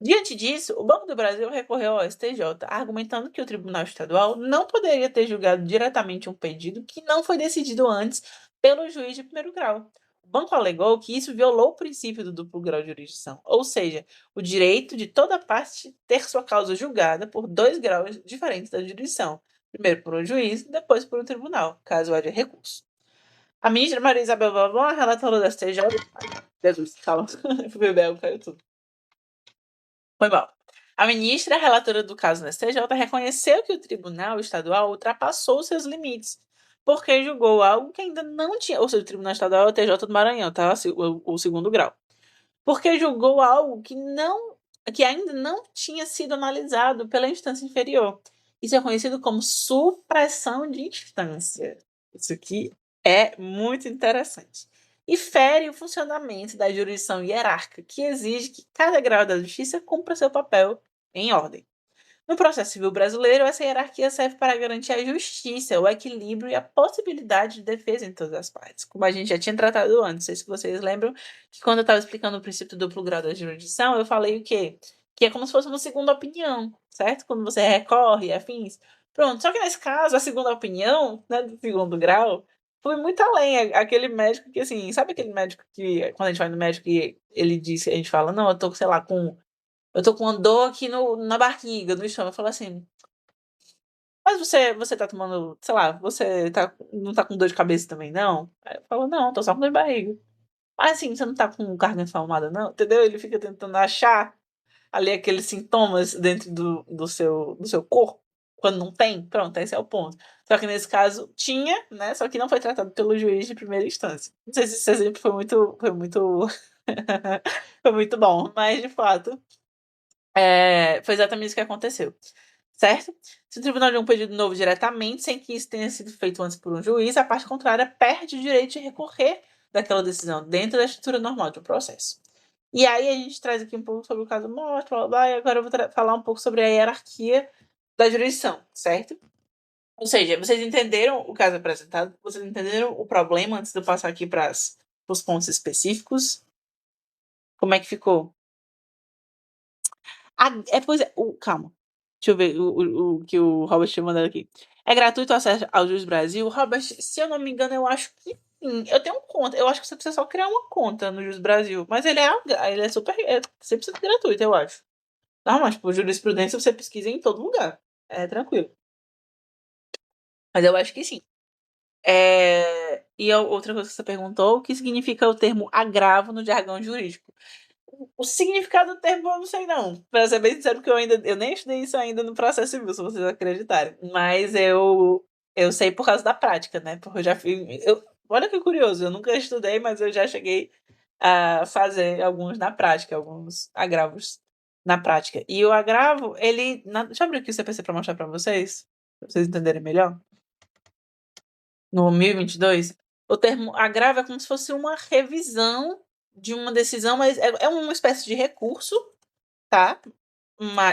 Diante disso, o Banco do Brasil recorreu ao STJ, argumentando que o Tribunal Estadual não poderia ter julgado diretamente um pedido que não foi decidido antes pelo juiz de primeiro grau. O banco alegou que isso violou o princípio do duplo grau de jurisdição, ou seja, o direito de toda parte ter sua causa julgada por dois graus diferentes da jurisdição, primeiro por um juiz, depois por um tribunal, caso haja recurso. A ministra Maria Isabel Bobon, relatora do STJ. Jesus, calma, bebel, caiu tudo. Foi mal. A ministra relatora do caso no STJ reconheceu que o Tribunal Estadual ultrapassou seus limites, porque julgou algo que ainda não tinha, ou seja, o Tribunal Estadual é o TJ do Maranhão, tá? O segundo grau. Porque julgou algo que ainda não tinha sido analisado pela instância inferior. Isso é conhecido como supressão de instância. Isso aqui é muito interessante. E fere o funcionamento da jurisdição hierárquica, que exige que cada grau da justiça cumpra seu papel em ordem. No processo civil brasileiro, essa hierarquia serve para garantir a justiça, o equilíbrio e a possibilidade de defesa em todas as partes. Como a gente já tinha tratado antes, não sei se vocês lembram que quando eu estava explicando o princípio do duplo grau da jurisdição, eu falei o quê? Que é como se fosse uma segunda opinião, certo? Quando você recorre e afins. Pronto, só que nesse caso, a segunda opinião, né, do segundo grau, foi muito além. Aquele médico que, assim, sabe aquele médico que, quando a gente vai no médico e ele diz, a gente fala, não, eu tô, sei lá, eu tô com uma dor aqui na barriga, no estômago. Eu falo assim, mas você tá tomando, sei lá, você não tá com dor de cabeça também, não? Aí eu falo, não, tô só com dor de barriga. Mas assim, você não tá com garganta inflamada, não? Entendeu? Ele fica tentando achar ali aqueles sintomas dentro do seu corpo, quando não tem. Pronto, esse é o ponto. Só que nesse caso tinha, né? Só que não foi tratado pelo juiz de primeira instância. Não sei se esse exemplo foi muito, foi muito bom, mas de fato, foi exatamente isso que aconteceu. Certo? Se o tribunal de um pedido novo diretamente, sem que isso tenha sido feito antes por um juiz, a parte contrária perde o direito de recorrer daquela decisão dentro da estrutura normal do processo. E aí a gente traz aqui um pouco sobre o caso morte, blá, blá, blá, e agora eu vou falar um pouco sobre a hierarquia da jurisdição, certo? Ou seja, vocês entenderam o caso apresentado? Vocês entenderam o problema antes de eu passar aqui para os pontos específicos? Como é que ficou? Pois é, calma. Deixa eu ver o que o Robert tinha mandado aqui. É gratuito o acesso ao Jus Brasil? Robert, se eu não me engano, eu acho que sim. Eu tenho conta. Eu acho que você precisa só criar uma conta no Jus Brasil. Mas ele é super. É 100% gratuito, eu acho. Não, mas, tipo, jurisprudência você pesquisa em todo lugar. É tranquilo. Mas eu acho que sim. E outra coisa que você perguntou, o que significa o termo agravo no jargão jurídico? O significado do termo eu não sei não. Pra ser bem sincero, porque eu nem estudei isso ainda no processo civil, se vocês acreditarem. Mas eu sei por causa da prática, né? Porque eu já fiz. Olha que curioso, eu nunca estudei, mas eu já cheguei a fazer alguns na prática, alguns agravos na prática. E o agravo, deixa eu abrir aqui o CPC para mostrar para vocês, pra vocês entenderem melhor. No 1022, o termo agravo é como se fosse uma revisão de uma decisão, mas é uma espécie de recurso, tá?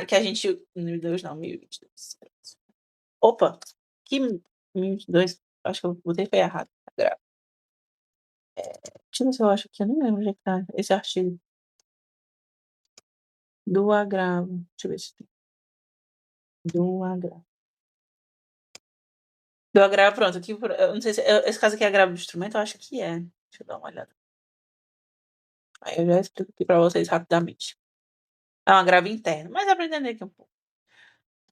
Que a gente. 1022 não, 1022. Opa! Que 1022? Acho que eu botei foi errado. Agravo. Deixa eu ver se eu acho aqui. Eu não lembro onde é que tá esse artigo. Do agravo. Deixa eu ver se tem. Do agravo. Do agravo, pronto, aqui eu não sei se esse caso aqui é agravo de instrumento, eu acho que é. Deixa eu dar uma olhada. Aí eu já explico aqui pra vocês rapidamente. É um agravo interno, mas dá pra entender aqui um pouco.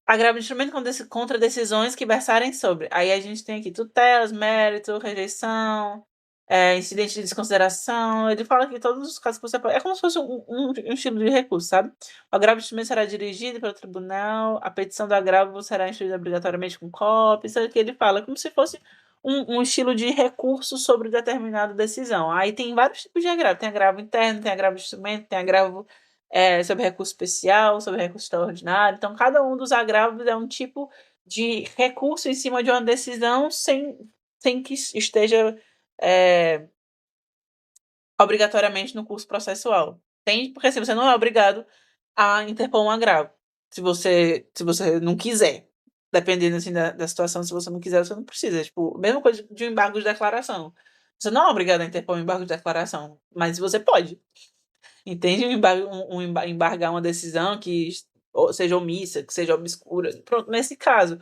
Agravo de instrumento contra decisões que versarem sobre. Aí a gente tem aqui tutelas, mérito, rejeição, incidente de desconsideração. Ele fala aqui todos os casos que você pode. É como se fosse um estilo de recurso, sabe? O agravo de instrumento será dirigido pelo tribunal, a petição do agravo será instruída obrigatoriamente com cópia. Isso aqui ele fala como se fosse um estilo de recurso sobre determinada decisão. Aí tem vários tipos de agravo. Tem agravo interno, tem agravo de instrumento, tem agravo sobre recurso especial, sobre recurso extraordinário. Então, cada um dos agravos é um tipo de recurso em cima de uma decisão sem que esteja obrigatoriamente no curso processual. Tem, porque assim, você não é obrigado a interpor um agravo. Se você não quiser. Dependendo assim, da situação, se você não quiser, você não precisa. Tipo, mesma coisa de um embargo de declaração. Você não é obrigado a interpor um embargo de declaração, mas você pode. Entende? Embargar uma decisão que seja omissa, que seja obscura. Pronto, nesse caso.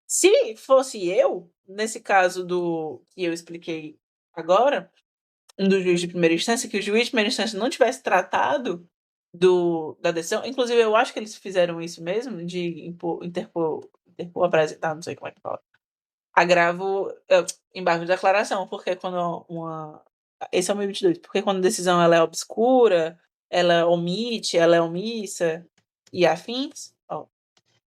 Se fosse eu, nesse caso do que eu expliquei agora, do juiz de primeira instância, que o juiz de primeira instância não tivesse tratado da decisão, inclusive eu acho que eles fizeram isso mesmo, de interpor, apresentar, não sei como é que fala, agravo, embargo de declaração, porque quando esse é o 1022, porque quando a decisão ela é obscura, ela omite, ela é omissa e afins,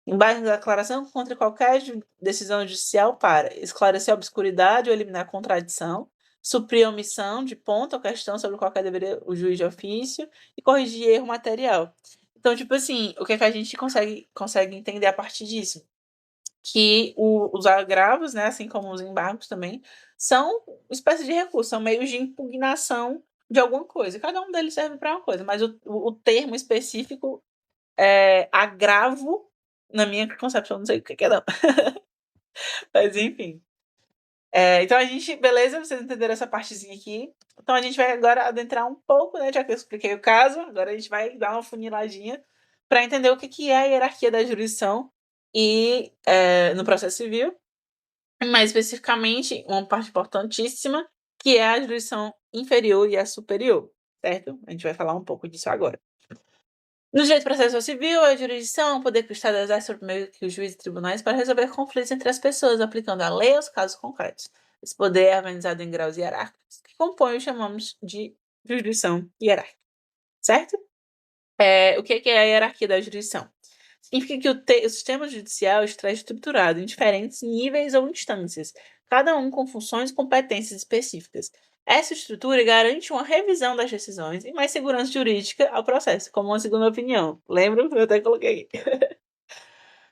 embargo de declaração contra qualquer decisão judicial para esclarecer a obscuridade ou eliminar a contradição, suprir a omissão de ponto ou questão sobre qualquer deveria o juiz de ofício e corrigir erro material. Então, tipo assim, o que é que a gente consegue entender a partir disso? Que os agravos, né, assim como os embargos também, são espécies de recurso, são meios de impugnação de alguma coisa. Cada um deles serve para uma coisa, mas o termo específico é agravo, na minha concepção, não sei o que é não. Mas enfim. Então a gente, beleza, vocês entenderam essa partezinha aqui. Então a gente vai agora adentrar um pouco, né, já que eu expliquei o caso, agora a gente vai dar uma funiladinha para entender o que é a hierarquia da jurisdição e no processo civil, mais especificamente, uma parte importantíssima, que é a jurisdição inferior e a superior, certo? A gente vai falar um pouco disso agora. No direito processual civil, a jurisdição é um poder que o Estado exerce sobre meio que os juízes e tribunais para resolver conflitos entre as pessoas, aplicando a lei aos casos concretos. Esse poder é organizado em graus hierárquicos, que compõem o que chamamos de jurisdição hierárquica, certo? O que é a hierarquia da jurisdição? Significa que o sistema judicial está estruturado em diferentes níveis ou instâncias, cada um com funções e competências específicas. Essa estrutura garante uma revisão das decisões e mais segurança jurídica ao processo, como uma segunda opinião. Lembra? Eu até coloquei.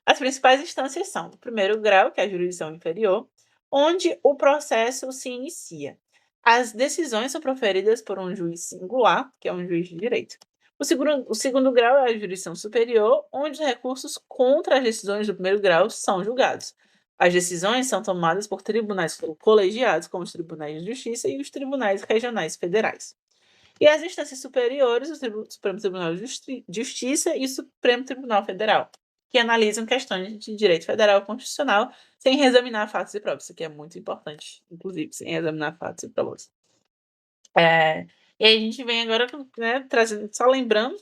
As principais instâncias são o primeiro grau, que é a jurisdição inferior, onde o processo se inicia. As decisões são proferidas por um juiz singular, que é um juiz de direito. O segundo grau é a jurisdição superior, onde os recursos contra as decisões do primeiro grau são julgados. As decisões são tomadas por tribunais colegiados, como os tribunais de justiça e os tribunais regionais federais. E as instâncias superiores, o Supremo Tribunal de Justiça e o Supremo Tribunal Federal, que analisam questões de direito federal constitucional sem reexaminar fatos e provas. Isso aqui é muito importante, inclusive, sem examinar fatos e provas. E aí a gente vem agora, né, trazendo, só lembrando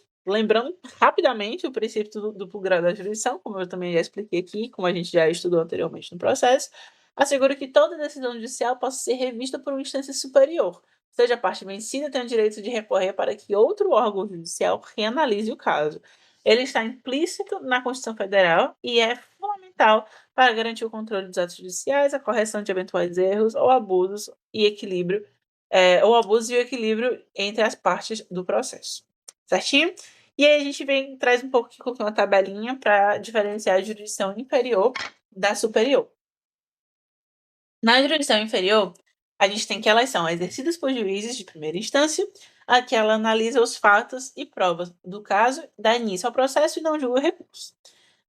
rapidamente o princípio do duplo grau da jurisdição, como eu também já expliquei aqui, como a gente já estudou anteriormente no processo, assegura que toda decisão judicial possa ser revista por uma instância superior, seja a parte vencida tem o direito de recorrer para que outro órgão judicial reanalise o caso. Ele está implícito na Constituição Federal e é fundamental para garantir o controle dos atos judiciais, a correção de eventuais erros ou abusos e equilíbrio o abuso e o equilíbrio entre as partes do processo. Certinho? E aí a gente traz um pouco aqui, coloquei uma tabelinha para diferenciar a jurisdição inferior da superior. Na jurisdição inferior, a gente tem que elas são exercidas por juízes de primeira instância, a que ela analisa os fatos e provas do caso, dá início ao processo e não julga o recurso.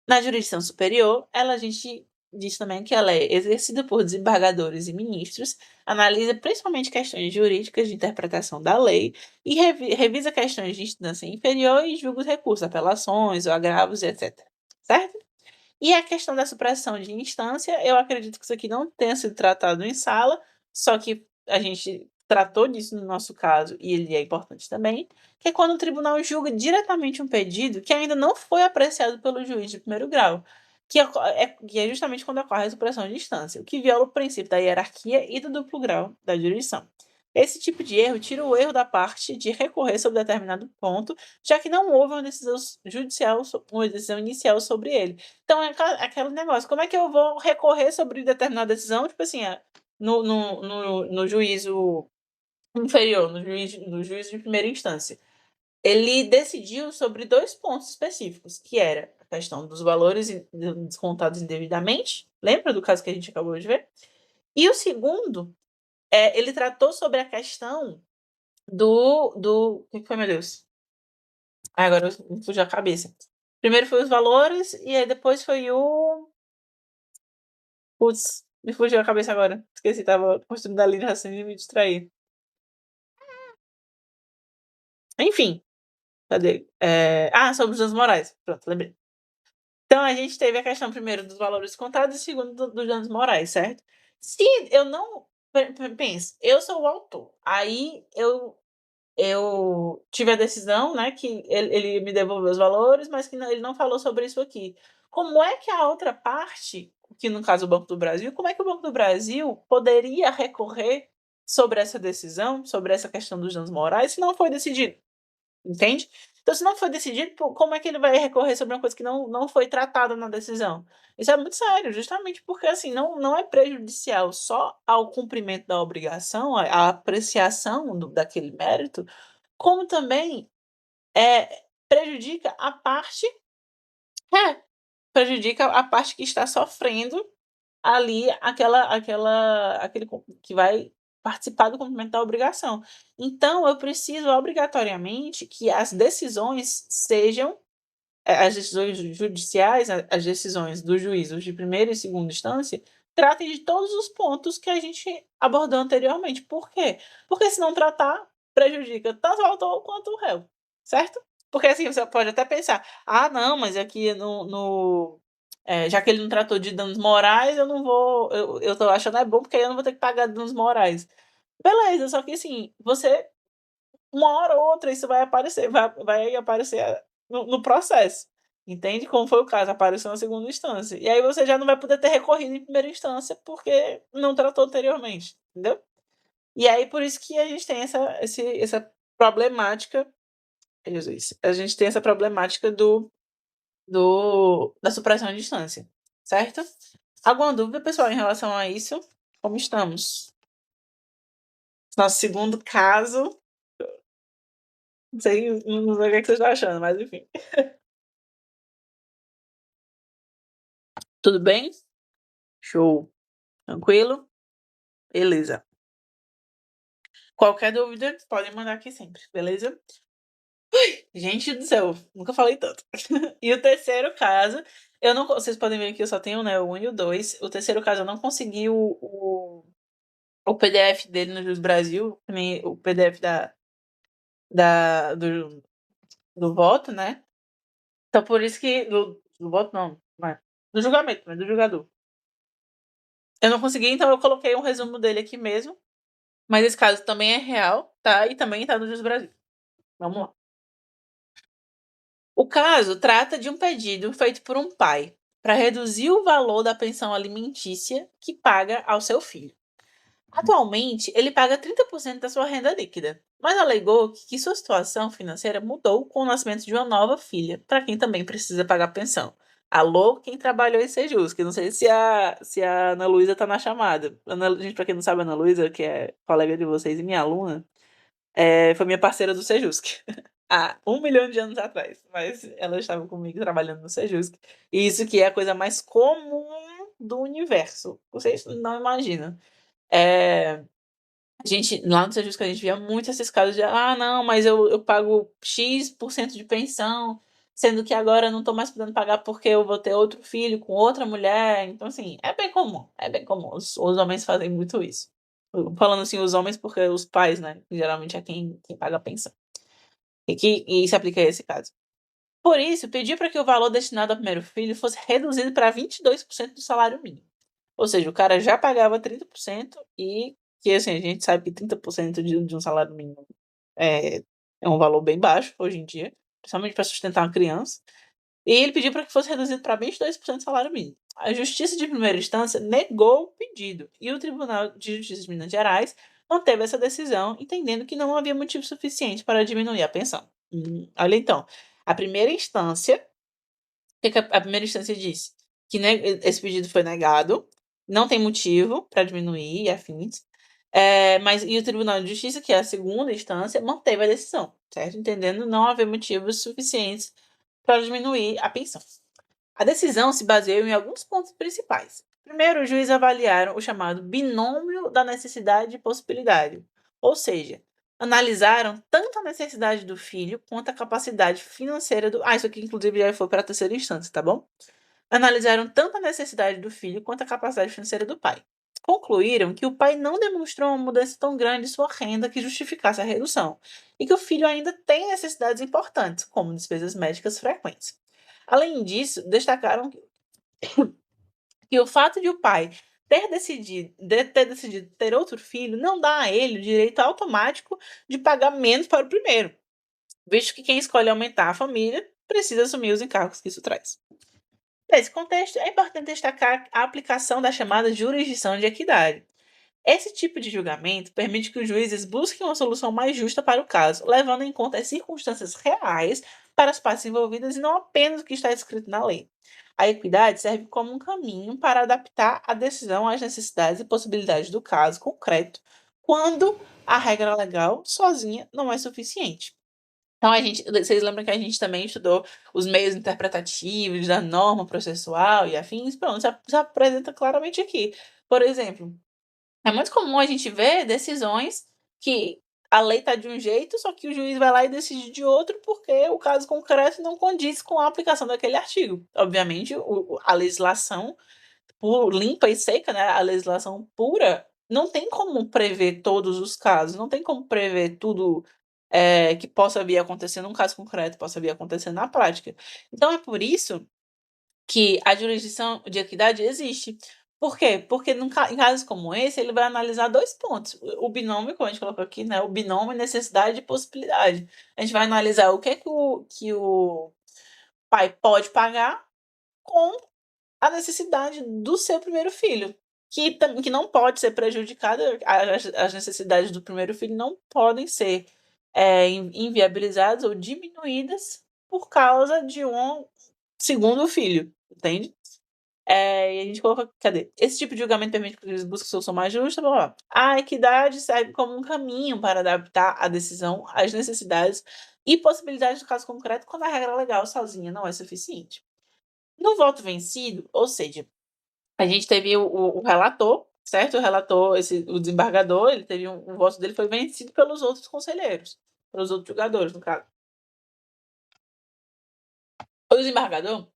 Na jurisdição superior, a gente diz também que ela é exercida por desembargadores e ministros, analisa principalmente questões jurídicas de interpretação da lei e revisa questões de instância inferior e julga os recursos, apelações ou agravos, etc. Certo? E a questão da supressão de instância, eu acredito que isso aqui não tenha sido tratado em sala, só que a gente tratou disso no nosso caso, e ele é importante também, que é quando o tribunal julga diretamente um pedido que ainda não foi apreciado pelo juiz de primeiro grau, que é justamente quando ocorre a supressão de instância, o que viola o princípio da hierarquia e do duplo grau da jurisdição. Esse tipo de erro tira o erro da parte de recorrer sobre determinado ponto, já que não houve uma decisão judicial, uma decisão inicial sobre ele. Então é aquele negócio, como é que eu vou recorrer sobre determinada decisão, tipo assim, no juízo inferior, no juízo de primeira instância. Ele decidiu sobre 2 pontos específicos, que era a questão dos valores descontados indevidamente, lembra do caso que a gente acabou de ver? E o segundo, ele tratou sobre a questão o que foi, meu Deus? Agora me fugiu a cabeça. Primeiro foi os valores e aí depois foi o putz, me fugiu a cabeça agora. Esqueci, estava construindo a linha de raciocínio e me distraí. Enfim, cadê? Sobre os danos morais. Pronto, lembrei. Então a gente teve a questão primeiro dos valores contados e segundo dos danos morais, certo? Se eu não pensa, eu sou o autor, aí eu tive a decisão, né, que ele me devolveu os valores, mas que ele não falou sobre isso aqui. Como é que a outra parte, que no caso o Banco do Brasil, como é que o Banco do Brasil poderia recorrer sobre essa decisão, sobre essa questão dos danos morais, se não foi decidido? Entende? Então, se não foi decidido, como é que ele vai recorrer sobre uma coisa que não foi tratada na decisão? Isso é muito sério, justamente porque assim, não é prejudicial só ao cumprimento da obrigação, à apreciação daquele mérito, como também prejudica a parte é, prejudica a parte que está sofrendo ali aquele que vai participar do cumprimento da obrigação. Então eu preciso obrigatoriamente que as decisões sejam as decisões judiciais, as decisões dos juízes de primeira e segunda instância, tratem de todos os pontos que a gente abordou anteriormente. Por quê? Porque se não tratar, prejudica tanto o autor quanto o réu, certo? Porque assim, você pode até pensar, não, mas aqui já que ele não tratou de danos morais, eu não vou, eu tô achando bom, porque aí eu não vou ter que pagar danos morais. Beleza, só que assim, você uma hora ou outra isso vai aparecer no processo, entende? Como foi o caso, apareceu na segunda instância. E aí você já não vai poder ter recorrido em primeira instância, porque não tratou anteriormente, entendeu? E aí por isso que a gente tem essa problemática Jesus, a gente tem essa problemática da supressão de instância, certo? Alguma dúvida, pessoal, em relação a isso? Como estamos? Nosso segundo caso não sei o que vocês estão achando, mas enfim. Tudo bem? Show. Tranquilo? Beleza. Qualquer dúvida, podem mandar aqui sempre, beleza? Gente do céu, nunca falei tanto. E o terceiro caso, eu não vocês podem ver que eu só tenho, né, o 1 e o 2. O terceiro caso eu não consegui o PDF dele no Jus Brasil, nem o PDF do voto, né. Então por isso que do voto não, do julgamento, né, do julgador. Eu não consegui, então eu coloquei um resumo dele aqui mesmo, mas esse caso também é real, tá, e também tá no Jus Brasil. Vamos lá. O caso trata de um pedido feito por um pai para reduzir o valor da pensão alimentícia que paga ao seu filho. Atualmente, ele paga 30% da sua renda líquida, mas alegou que sua situação financeira mudou com o nascimento de uma nova filha, para quem também precisa pagar pensão. Alô, quem trabalhou em Sejusc? Não sei se a Ana Luísa tá na chamada. Gente, para quem não sabe, a Ana Luísa, que é colega de vocês e minha aluna, foi minha parceira do Sejusc. Há 1 milhão de anos atrás, mas ela estava comigo trabalhando no Sejusc. E isso que é a coisa mais comum do universo. Vocês não imaginam. A gente, lá no Sejusc, a gente via muito esses casos de: não, mas eu pago X% de pensão, sendo que agora eu não estou mais podendo pagar porque eu vou ter outro filho com outra mulher. Então, assim, é bem comum, é bem comum. Os homens fazem muito isso. Falando assim, os homens, porque os pais, né, geralmente é quem paga a pensão. E se aplica a esse caso. Por isso, pediu para que o valor destinado ao primeiro filho fosse reduzido para 22% do salário mínimo. Ou seja, o cara já pagava 30% e que, assim, a gente sabe que 30% de um salário mínimo é, é um valor bem baixo hoje em dia, principalmente para sustentar uma criança. E ele pediu para que fosse reduzido para 22% do salário mínimo. A Justiça de Primeira Instância negou o pedido e o Tribunal de Justiça de Minas Gerais manteve essa decisão, entendendo que não havia motivo suficiente para diminuir a pensão. Olha então, a primeira instância, o que a primeira instância disse? Que esse pedido foi negado, não tem motivo para diminuir e afins, mas e o Tribunal de Justiça, que é a segunda instância, manteve a decisão, certo? Entendendo não haver motivos suficientes para diminuir a pensão. A decisão se baseou em alguns pontos principais. Primeiro, os juízes avaliaram o chamado binômio da necessidade e possibilidade, ou seja, analisaram tanto a necessidade do filho quanto a capacidade financeira do. Ah, isso aqui inclusive já foi para a terceira instância, tá bom? Analisaram tanto a necessidade do filho quanto a capacidade financeira do pai. Concluíram que o pai não demonstrou uma mudança tão grande em sua renda que justificasse a redução, e que o filho ainda tem necessidades importantes, como despesas médicas frequentes. Além disso, destacaram que o fato de o pai ter decidido ter outro filho não dá a ele o direito automático de pagar menos para o primeiro, visto que quem escolhe aumentar a família precisa assumir os encargos que isso traz. Nesse contexto, é importante destacar a aplicação da chamada jurisdição de equidade. Esse tipo de julgamento permite que os juízes busquem uma solução mais justa para o caso, levando em conta as circunstâncias reais para as partes envolvidas e não apenas o que está escrito na lei. A equidade serve como um caminho para adaptar a decisão às necessidades e possibilidades do caso concreto, quando a regra legal sozinha não é suficiente. Então, vocês lembram que a gente também estudou os meios interpretativos da norma processual e afins? Pronto, já apresenta claramente aqui. Por exemplo, é muito comum a gente ver decisões que a lei está de um jeito, só que o juiz vai lá e decide de outro, porque o caso concreto não condiz com a aplicação daquele artigo. Obviamente, a legislação limpa e seca, né, a legislação pura, não tem como prever todos os casos, não tem como prever tudo, que possa vir a acontecer num caso concreto, possa vir a acontecer na prática. Então é por isso que a jurisdição de equidade existe. Por quê? Porque em casos como esse, ele vai analisar 2 pontos, o binômio, como a gente colocou aqui, né, o binômio necessidade e possibilidade. A gente vai analisar o que é que o pai pode pagar com a necessidade do seu primeiro filho, que não pode ser prejudicada, as necessidades do primeiro filho não podem ser, inviabilizadas ou diminuídas por causa de um segundo filho, entende? E a gente coloca cadê? Esse tipo de julgamento permite que eles busquem solução mais justa, blá-blá-blá. A equidade serve como um caminho para adaptar a decisão às necessidades e possibilidades do caso concreto, quando a regra legal sozinha não é suficiente. No voto vencido, ou seja, a gente teve o relator, certo? O relator, o desembargador, ele teve o voto dele foi vencido pelos outros conselheiros, pelos outros julgadores, no caso. O desembargador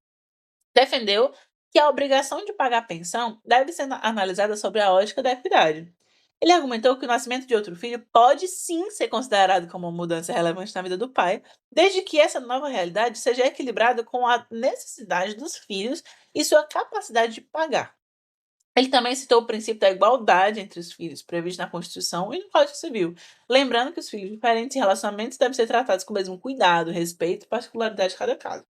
defendeu que a obrigação de pagar pensão deve ser analisada sobre a ótica da equidade. Ele argumentou que o nascimento de outro filho pode sim ser considerado como uma mudança relevante na vida do pai, desde que essa nova realidade seja equilibrada com a necessidade dos filhos e sua capacidade de pagar. Ele também citou o princípio da igualdade entre os filhos, previsto na Constituição e no Código Civil, lembrando que os filhos diferentes em relacionamentos devem ser tratados com o mesmo cuidado, respeito e particularidade de cada caso.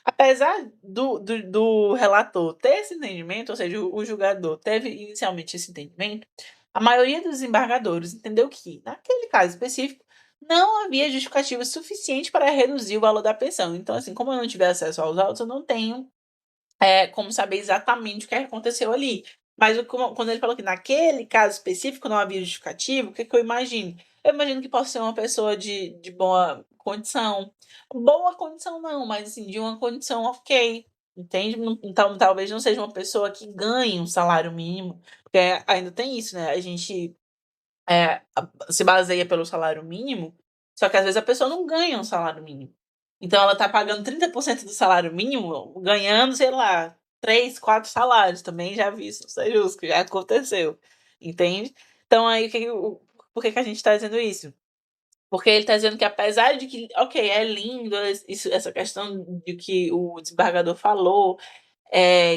Apesar do relator ter esse entendimento, ou seja, o julgador teve inicialmente esse entendimento, a maioria dos desembargadores entendeu que, naquele caso específico, não havia justificativa suficiente para reduzir o valor da pensão. Então, assim, como eu não tive acesso aos autos, eu não tenho como saber exatamente o que aconteceu ali. Mas quando ele falou que naquele caso específico não havia justificativo, o que eu imagino? Eu imagino que possa ser uma pessoa de boa condição. Boa condição não, mas assim, de uma condição ok, entende? Então, talvez não seja uma pessoa que ganhe um salário mínimo, porque ainda tem isso, né? A gente se baseia pelo salário mínimo, só que às vezes a pessoa não ganha um salário mínimo. Então ela tá pagando 30% do salário mínimo, ganhando, sei lá, 3, 4 salários. Também já vi isso não ser justo, que já aconteceu, entende? Então aí por que a gente tá dizendo isso? Porque ele está dizendo que apesar de que, ok, é lindo isso, essa questão de que o desembargador falou,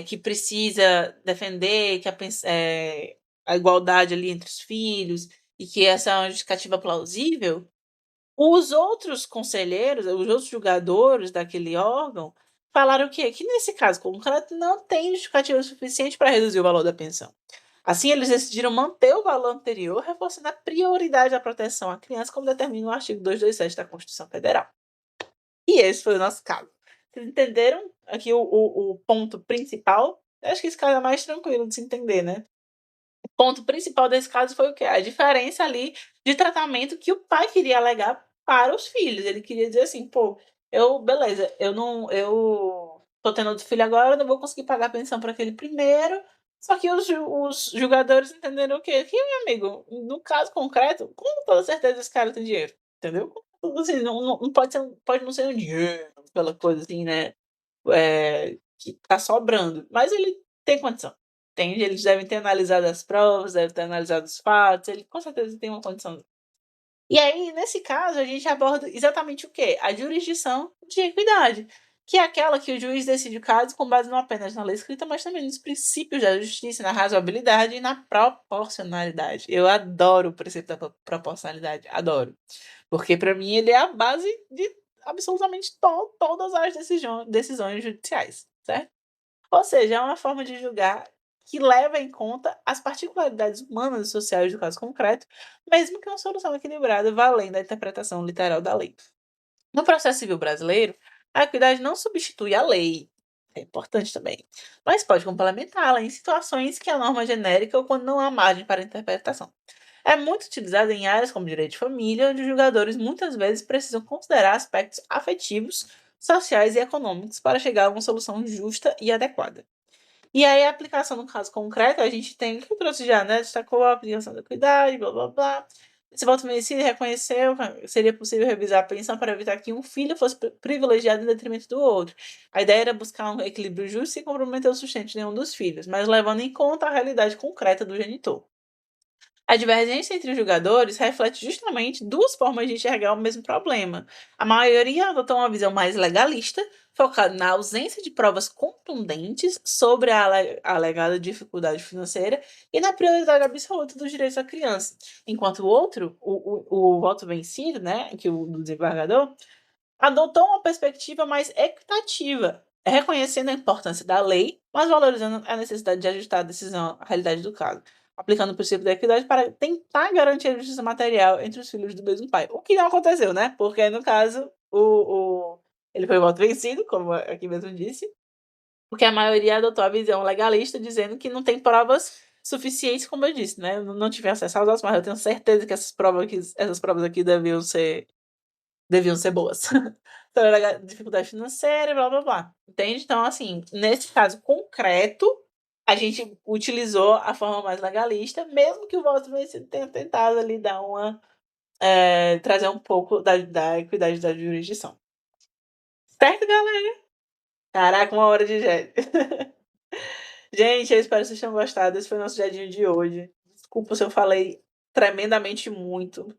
que precisa defender que a igualdade ali entre os filhos e que essa é uma justificativa plausível, os outros conselheiros, os outros julgadores daquele órgão falaram o quê? Que nesse caso concreto não tem justificativa suficiente para reduzir o valor da pensão. Assim, eles decidiram manter o valor anterior, reforçando a prioridade da proteção à criança, como determina o artigo 227 da Constituição Federal. E esse foi o nosso caso. Vocês entenderam aqui o ponto principal? Eu acho que esse caso é mais tranquilo de se entender, né? O ponto principal desse caso foi o quê? A diferença ali de tratamento que o pai queria alegar para os filhos. Ele queria dizer assim, pô, beleza, eu tô tendo outro filho agora, eu não vou conseguir pagar a pensão para aquele primeiro. Só que os julgadores entenderam o quê? Que, meu amigo, no caso concreto, com toda certeza esse cara tem dinheiro, entendeu? Assim, não pode não ser um dinheiro, aquela coisa assim, né? Que tá sobrando, mas ele tem condição. Entende? Eles devem ter analisado as provas, devem ter analisado os fatos, ele com certeza tem uma condição. E aí, nesse caso, a gente aborda exatamente o quê? A jurisdição de equidade, que é aquela que o juiz decide o caso com base não apenas na lei escrita, mas também nos princípios da justiça, na razoabilidade e na proporcionalidade. Eu adoro o princípio da proporcionalidade, adoro. Porque para mim ele é a base de absolutamente todas as decisões judiciais, certo? Ou seja, é uma forma de julgar que leva em conta as particularidades humanas e sociais do caso concreto, mesmo que uma solução equilibrada vá além da interpretação literal da lei. No processo civil brasileiro, a equidade não substitui a lei, é importante também, mas pode complementá-la em situações que a norma é genérica ou quando não há margem para interpretação. É muito utilizada em áreas como direito de família, onde os julgadores muitas vezes precisam considerar aspectos afetivos, sociais e econômicos para chegar a uma solução justa e adequada. E aí, a aplicação no caso concreto, a gente tem o que eu trouxe já, né? Destacou a aplicação da equidade, blá blá blá. Esse voto merecido reconheceu que seria possível revisar a pensão para evitar que um filho fosse privilegiado em detrimento do outro. A ideia era buscar um equilíbrio justo sem comprometer o sustento de nenhum dos filhos, mas levando em conta a realidade concreta do genitor. A divergência entre os julgadores reflete justamente duas formas de enxergar o mesmo problema. A maioria adotou uma visão mais legalista, focada na ausência de provas contundentes sobre a alegada dificuldade financeira e na prioridade absoluta dos direitos da criança. Enquanto o outro, o voto vencido, né, que o do desembargador, adotou uma perspectiva mais equitativa, reconhecendo a importância da lei, mas valorizando a necessidade de ajustar a decisão à realidade do caso, aplicando o princípio da equidade para tentar garantir a justiça material entre os filhos do mesmo pai. O que não aconteceu, né? Porque, no caso, ele foi o voto vencido, como aqui mesmo disse, porque a maioria adotou a visão legalista, dizendo que não tem provas suficientes, como eu disse, né? Eu não tive acesso aos autos, mas eu tenho certeza que essas provas aqui deviam ser boas. Então era dificuldade financeira, blá blá blá. Entende? Então, assim, nesse caso concreto, a gente utilizou a forma mais legalista, mesmo que o voto vencido tenha tentado ali dar trazer um pouco da equidade da jurisdição. Certo, galera? Caraca, 1 hora de jet. Gente, eu espero que vocês tenham gostado. Esse foi o nosso jadinho de hoje. Desculpa se eu falei tremendamente muito,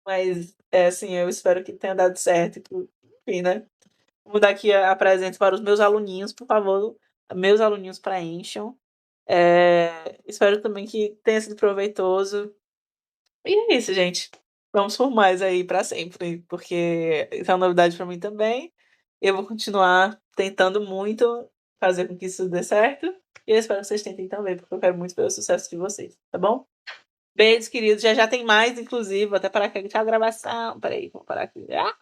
mas assim, eu espero que tenha dado certo. Enfim, né? Vou dar aqui a presente para os meus aluninhos, por favor, meus aluninhos preencham. Espero também que tenha sido proveitoso. E é isso, gente. Vamos por mais aí para sempre, porque isso é uma novidade para mim também. Eu vou continuar tentando muito fazer com que isso dê certo. E eu espero que vocês tentem também, porque eu quero muito ver o sucesso de vocês, tá bom? Beijos, queridos. Já já tem mais, inclusive. Vou até parar aqui a gravação. Peraí, vou parar aqui. Ah!